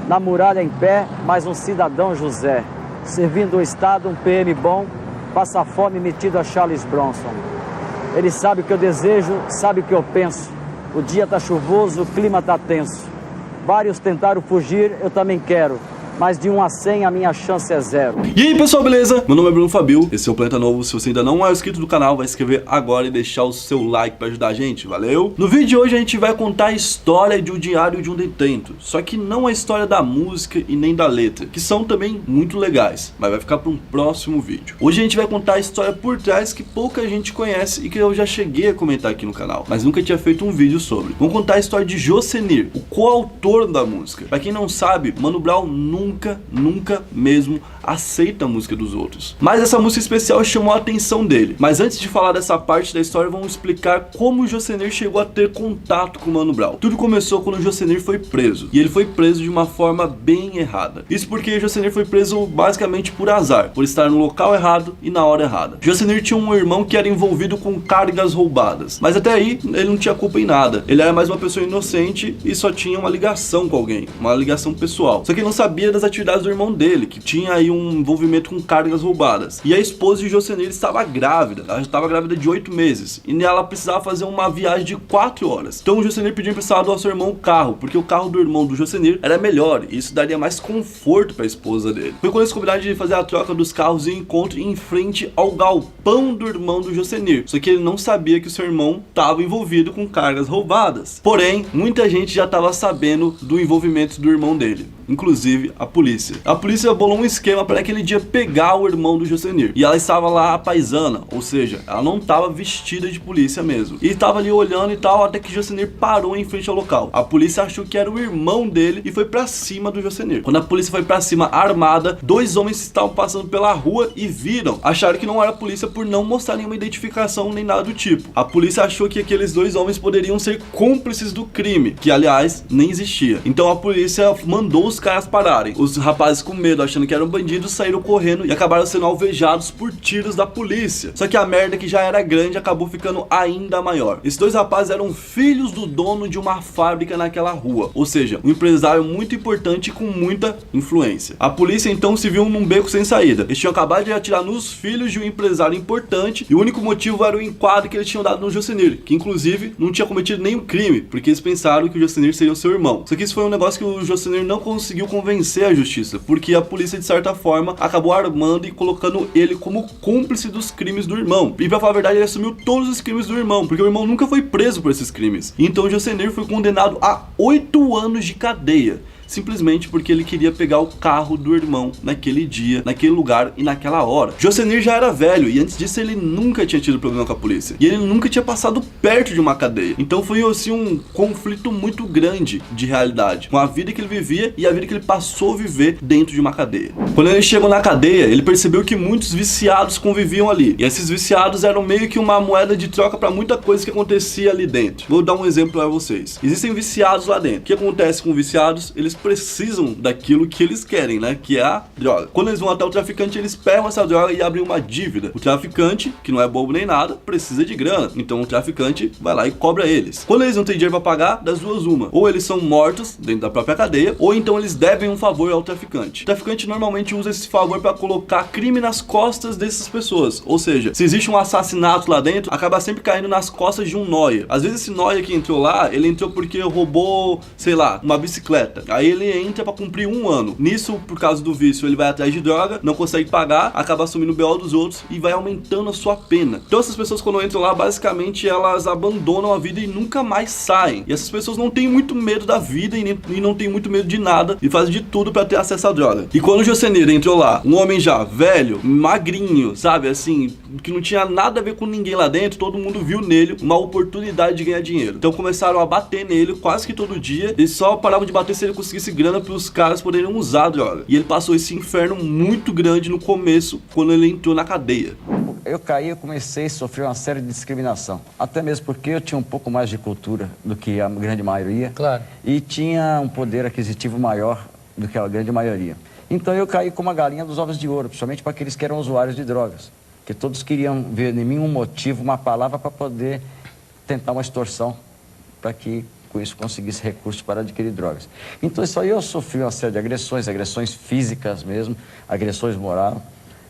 Na muralha em pé, mais um cidadão José. Servindo o Estado, um PM bom, passa fome metido a Charles Bronson. Ele sabe o que eu desejo, sabe o que eu penso. O dia tá chuvoso, o clima tá tenso. Vários tentaram fugir, eu também quero. Mas de 1 a 100 a minha chance é 0. E aí pessoal, beleza? Meu nome é Bruno Fabio, esse é o Planeta Novo. Se você ainda não é inscrito do canal, vai se inscrever agora e deixar o seu like pra ajudar a gente, valeu? No vídeo de hoje a gente vai contar a história de O Diário de um Detento. Só que não a história da música e nem da letra, que são também muito legais, mas vai ficar para um próximo vídeo. Hoje a gente vai contar a história por trás que pouca gente conhece e que eu já cheguei a comentar aqui no canal, mas nunca tinha feito um vídeo sobre. Vamos contar a história de Jocenir, o coautor da música. Pra quem não sabe, Mano Brown nunca mesmo aceita a música dos outros. Mas essa música especial chamou a atenção dele. Mas antes de falar dessa parte da história, vamos explicar como o Jocenir chegou a ter contato com o Mano Brown. Tudo começou quando o Jocenir foi preso. E ele foi preso de uma forma bem errada. Isso porque o Jocenir foi preso basicamente por azar, por estar no local errado e na hora errada. Jocenir tinha um irmão que era envolvido com cargas roubadas. Mas até aí, ele não tinha culpa em nada. Ele era mais uma pessoa inocente e só tinha uma ligação com alguém. Uma ligação pessoal. Só que ele não sabia das atividades do irmão dele, que tinha aí um envolvimento com cargas roubadas. E a esposa de Jocenir estava grávida. Ela estava grávida de 8 meses. E ela precisava fazer uma viagem de 4 horas. Então o Jocenir pediu emprestado ao seu irmão o carro, porque o carro do irmão do Jocenir era melhor. E isso daria mais conforto para a esposa dele. Foi quando eles combinaram de fazer a troca dos carros e encontro em frente ao galpão do irmão do Jocenir. Só que ele não sabia que o seu irmão estava envolvido com cargas roubadas. Porém, muita gente já estava sabendo do envolvimento do irmão dele, inclusive a polícia. A polícia bolou um esquema para aquele dia pegar o irmão do Jocenir. E ela estava lá a paisana, ou seja, ela não estava vestida de polícia mesmo. E estava ali olhando e tal, até que Jocenir parou em frente ao local. A polícia achou que era o irmão dele e foi para cima do Jocenir. Quando a polícia foi para cima armada, 2 homens estavam passando pela rua e viram. Acharam que não era a polícia por não mostrar nenhuma identificação nem nada do tipo. A polícia achou que aqueles 2 homens poderiam ser cúmplices do crime, que aliás nem existia. Então a polícia mandou os caras pararem. Os rapazes, com medo, achando que eram bandidos, saíram correndo e acabaram sendo alvejados por tiros da polícia. Só que a merda, que já era grande, acabou ficando ainda maior. Esses 2 rapazes eram filhos do dono de uma fábrica naquela rua, ou seja, um empresário muito importante e com muita influência. A polícia então se viu num beco sem saída. Eles tinham acabado de atirar nos filhos de um empresário importante e o único motivo era o enquadro que eles tinham dado no Jocenir, que inclusive não tinha cometido nenhum crime, porque eles pensaram que o Jocenir seria o seu irmão. Só que isso foi um negócio que o Jocenir não conseguiu convencer a justiça, porque a polícia de certa forma acabou armando e colocando ele como cúmplice dos crimes do irmão. E pra falar a verdade, ele assumiu todos os crimes do irmão, porque o irmão nunca foi preso por esses crimes. Então o Jocenir foi condenado a 8 anos de cadeia, simplesmente porque ele queria pegar o carro do irmão naquele dia, naquele lugar e naquela hora. Jocenir já era velho e antes disso ele nunca tinha tido problema com a polícia. E ele nunca tinha passado perto de uma cadeia. Então foi assim um conflito muito grande de realidade, com a vida que ele vivia e a vida que ele passou a viver dentro de uma cadeia. Quando ele chegou na cadeia, ele percebeu que muitos viciados conviviam ali. E esses viciados eram meio que uma moeda de troca para muita coisa que acontecia ali dentro. Vou dar um exemplo para vocês. Existem viciados lá dentro. O que acontece com viciados? Eles precisam daquilo que eles querem, né? Que é a droga. Quando eles vão até o traficante, eles pegam essa droga e abrem uma dívida. O traficante, que não é bobo nem nada, precisa de grana. Então o traficante vai lá e cobra eles. Quando eles não têm dinheiro para pagar, das duas uma. Ou eles são mortos dentro da própria cadeia, ou então eles devem um favor ao traficante. O traficante normalmente usa esse favor para colocar crime nas costas dessas pessoas. Ou seja, se existe um assassinato lá dentro, acaba sempre caindo nas costas de um nóia. Às vezes esse nóia que entrou lá, ele entrou porque roubou, sei lá, uma bicicleta. Aí ele entra pra cumprir 1 ano. Nisso, por causa do vício, ele vai atrás de droga, não consegue pagar, acaba assumindo o BO dos outros e vai aumentando a sua pena. Então essas pessoas, quando entram lá, basicamente elas abandonam a vida e nunca mais saem. E essas pessoas não têm muito medo da vida e não têm muito medo de nada e fazem de tudo pra ter acesso à droga. E quando o Jocenir entrou lá, um homem já velho, magrinho, sabe, assim, que não tinha nada a ver com ninguém lá dentro, todo mundo viu nele uma oportunidade de ganhar dinheiro. Então começaram a bater nele quase que todo dia. Eles só paravam de bater se ele conseguisse grana para os caras poderem usar a droga. E ele passou esse inferno muito grande no começo, quando ele entrou na cadeia. Eu caí, eu comecei a sofrer uma série de discriminação. Até mesmo porque eu tinha um pouco mais de cultura do que a grande maioria. Claro. E tinha um poder aquisitivo maior do que a grande maioria. Então eu caí como a galinha dos ovos de ouro, principalmente para aqueles que eram usuários de drogas. Que todos queriam ver em mim um motivo, uma palavra para poder tentar uma extorsão, para que com isso conseguisse recursos para adquirir drogas. Então isso aí eu sofri uma série de agressões físicas mesmo, agressões morais.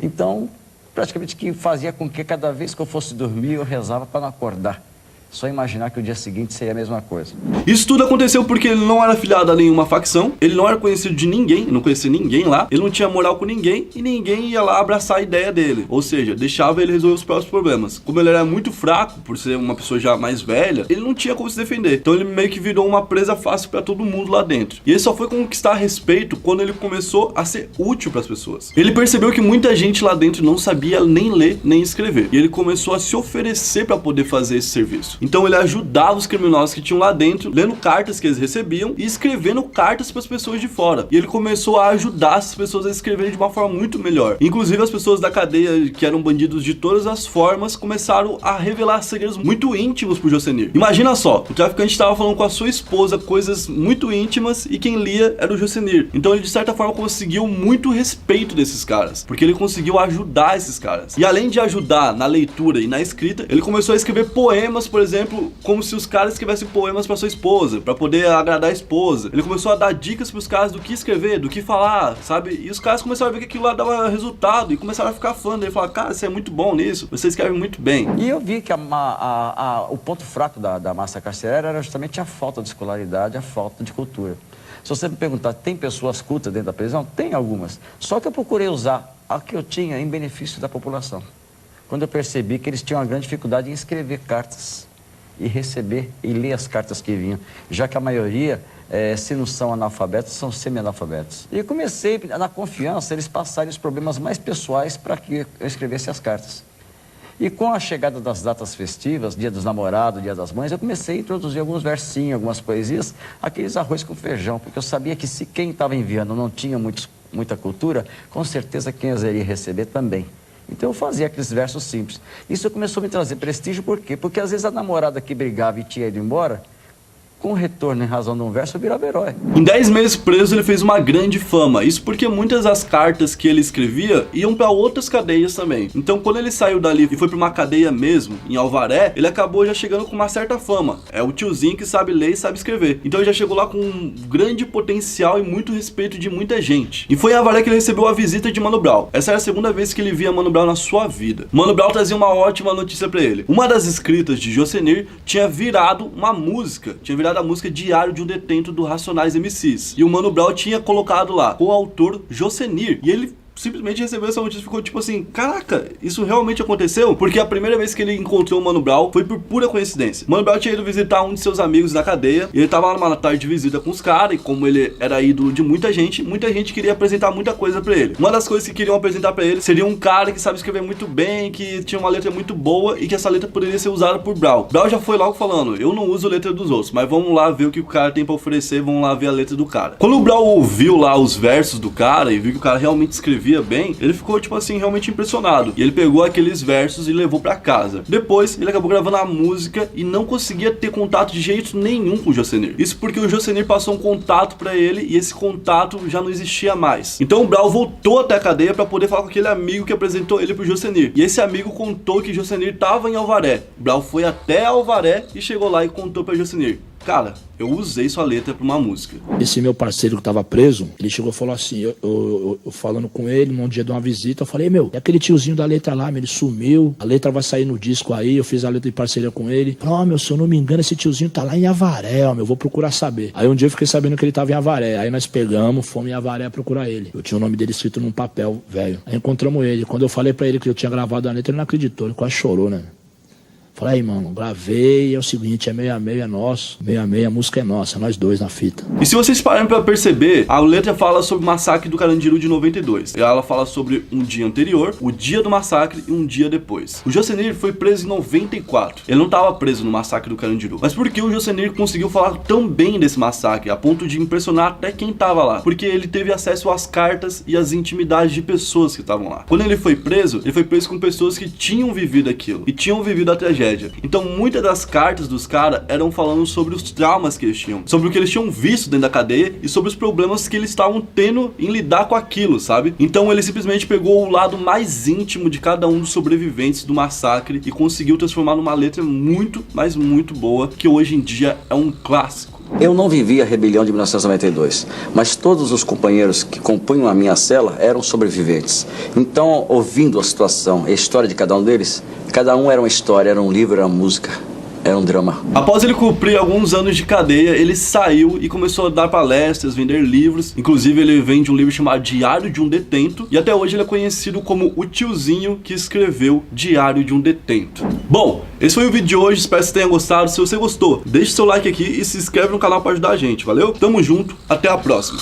Então, praticamente que fazia com que cada vez que eu fosse dormir eu rezava para não acordar. Só imaginar que o dia seguinte seria a mesma coisa. Isso tudo aconteceu porque ele não era afiliado a nenhuma facção, ele não era conhecido de ninguém, não conhecia ninguém lá, ele não tinha moral com ninguém e ninguém ia lá abraçar a ideia dele. Ou seja, deixava ele resolver os próprios problemas. Como ele era muito fraco, por ser uma pessoa já mais velha, ele não tinha como se defender. Então ele meio que virou uma presa fácil pra todo mundo lá dentro. E ele só foi conquistar respeito quando ele começou a ser útil pras pessoas. Ele percebeu que muita gente lá dentro não sabia nem ler, nem escrever. E ele começou a se oferecer pra poder fazer esse serviço. Então ele ajudava os criminosos que tinham lá dentro, lendo cartas que eles recebiam e escrevendo cartas para as pessoas de fora. E ele começou a ajudar essas pessoas a escreverem de uma forma muito melhor. Inclusive as pessoas da cadeia, que eram bandidos de todas as formas, começaram a revelar segredos muito íntimos pro Jocenir. Imagina só, o traficante estava falando com a sua esposa coisas muito íntimas e quem lia era o Jocenir. Então ele de certa forma conseguiu muito respeito desses caras, porque ele conseguiu ajudar esses caras. E além de ajudar na leitura e na escrita, ele começou a escrever poemas, por exemplo, como se os caras escrevessem poemas para sua esposa, para poder agradar a esposa. Ele começou a dar dicas pros caras do que escrever, do que falar, sabe? E os caras começaram a ver que aquilo lá dava resultado e começaram a ficar fã dele. Falaram, cara, você é muito bom nisso, você escreve muito bem. E eu vi que o ponto fraco da massa carcerária era justamente a falta de escolaridade, a falta de cultura. Se você me perguntar, tem pessoas cultas dentro da prisão? Tem algumas. Só que eu procurei usar a que eu tinha em benefício da população. Quando eu percebi que eles tinham uma grande dificuldade em escrever cartas e receber e ler as cartas que vinham, já que a maioria, se não são analfabetos, são semi-analfabetos. E eu comecei, na confiança, eles passarem os problemas mais pessoais para que eu escrevesse as cartas. E com a chegada das datas festivas, Dia dos Namorados, Dia das Mães, eu comecei a introduzir alguns versinhos, algumas poesias, aqueles arroz com feijão, porque eu sabia que se quem estava enviando não tinha muita cultura, com certeza quem as iria receber também. Então eu fazia aqueles versos simples. Isso começou a me trazer prestígio, por quê? Porque às vezes a namorada que brigava e tinha ido embora, com retorno em razão de um verso, eu virava herói. Em 10 meses preso, ele fez uma grande fama. Isso porque muitas das cartas que ele escrevia iam para outras cadeias também. Então, quando ele saiu dali e foi para uma cadeia mesmo, em Alvaré, ele acabou já chegando com uma certa fama. É o tiozinho que sabe ler e sabe escrever. Então, ele já chegou lá com um grande potencial e muito respeito de muita gente. E foi em Alvaré que ele recebeu a visita de Mano Brown. Essa era a segunda vez que ele via Mano Brown na sua vida. Mano Brown trazia uma ótima notícia para ele. Uma das escritas de Jocenir tinha virado uma música. Tinha virado a música Diário de um Detento do Racionais MCs. E o Mano Brown tinha colocado lá, o autor Jocenir. E ele simplesmente recebeu essa notícia e ficou tipo assim, caraca, isso realmente aconteceu? Porque a primeira vez que ele encontrou o Mano Brown foi por pura coincidência. Mano Brown tinha ido visitar um de seus amigos na cadeia, e ele tava lá numa tarde de visita com os caras, e como ele era ídolo de muita gente queria apresentar muita coisa pra ele. Uma das coisas que queriam apresentar pra ele seria um cara que sabe escrever muito bem, que tinha uma letra muito boa, e que essa letra poderia ser usada por Brown. Brown já foi logo falando, eu não uso a letra dos outros, mas vamos lá ver o que o cara tem pra oferecer, vamos lá ver a letra do cara. Quando o Brown ouviu lá os versos do cara, e viu que o cara realmente escrevia bem, ele ficou, tipo assim, realmente impressionado. E ele pegou aqueles versos e levou pra casa. Depois, ele acabou gravando a música e não conseguia ter contato de jeito nenhum com o Jocenir. Isso porque o Jocenir passou um contato pra ele e esse contato já não existia mais. Então o Brown voltou até a cadeia pra poder falar com aquele amigo que apresentou ele pro Jocenir. E esse amigo contou que Jocenir tava em Alvaré. Brown foi até Alvaré e chegou lá e contou pra Jocenir: cara, eu usei sua letra pra uma música. Esse meu parceiro que tava preso, ele chegou e falou assim, eu falando com ele num dia de uma visita, eu falei, meu, é aquele tiozinho da letra lá, ele sumiu, a letra vai sair no disco aí, eu fiz a letra de parceria com ele. Ó, meu, se eu não me engano, esse tiozinho tá lá em Avaré, ó, meu, eu vou procurar saber. Aí um dia eu fiquei sabendo que ele tava em Avaré, aí nós pegamos, fomos em Avaré procurar ele. Eu tinha o nome dele escrito num papel, velho. Aí encontramos ele, quando eu falei pra ele que eu tinha gravado a letra, ele não acreditou, ele quase chorou, né? Falei, aí, mano, gravei, é o seguinte, é 66, é nosso, 66, a música é nossa, nós dois na fita. E se vocês pararem pra perceber, a letra fala sobre o massacre do Carandiru de 92. E ela fala sobre um dia anterior, o dia do massacre e um dia depois. O Jocenir foi preso em 94. Ele não tava preso no massacre do Carandiru. Mas por que o Jocenir conseguiu falar tão bem desse massacre, a ponto de impressionar até quem tava lá? Porque ele teve acesso às cartas e às intimidades de pessoas que estavam lá. Quando ele foi preso com pessoas que tinham vivido aquilo e tinham vivido a tragédia. Então muitas das cartas dos caras eram falando sobre os traumas que eles tinham, sobre o que eles tinham visto dentro da cadeia e sobre os problemas que eles estavam tendo em lidar com aquilo, sabe? Então ele simplesmente pegou o lado mais íntimo de cada um dos sobreviventes do massacre e conseguiu transformar numa letra muito, mas muito boa, que hoje em dia é um clássico. Eu não vivi a rebelião de 1992, mas todos os companheiros que compunham a minha cela eram sobreviventes. Então, ouvindo a situação e a história de cada um deles, cada um era uma história, era um livro, era uma música. Era um drama. Após ele cumprir alguns anos de cadeia, ele saiu e começou a dar palestras, vender livros. Inclusive, ele vende um livro chamado Diário de um Detento. E até hoje ele é conhecido como o tiozinho que escreveu Diário de um Detento. Bom, esse foi o vídeo de hoje. Espero que você tenha gostado. Se você gostou, deixe seu like aqui e se inscreve no canal para ajudar a gente. Valeu? Tamo junto. Até a próxima.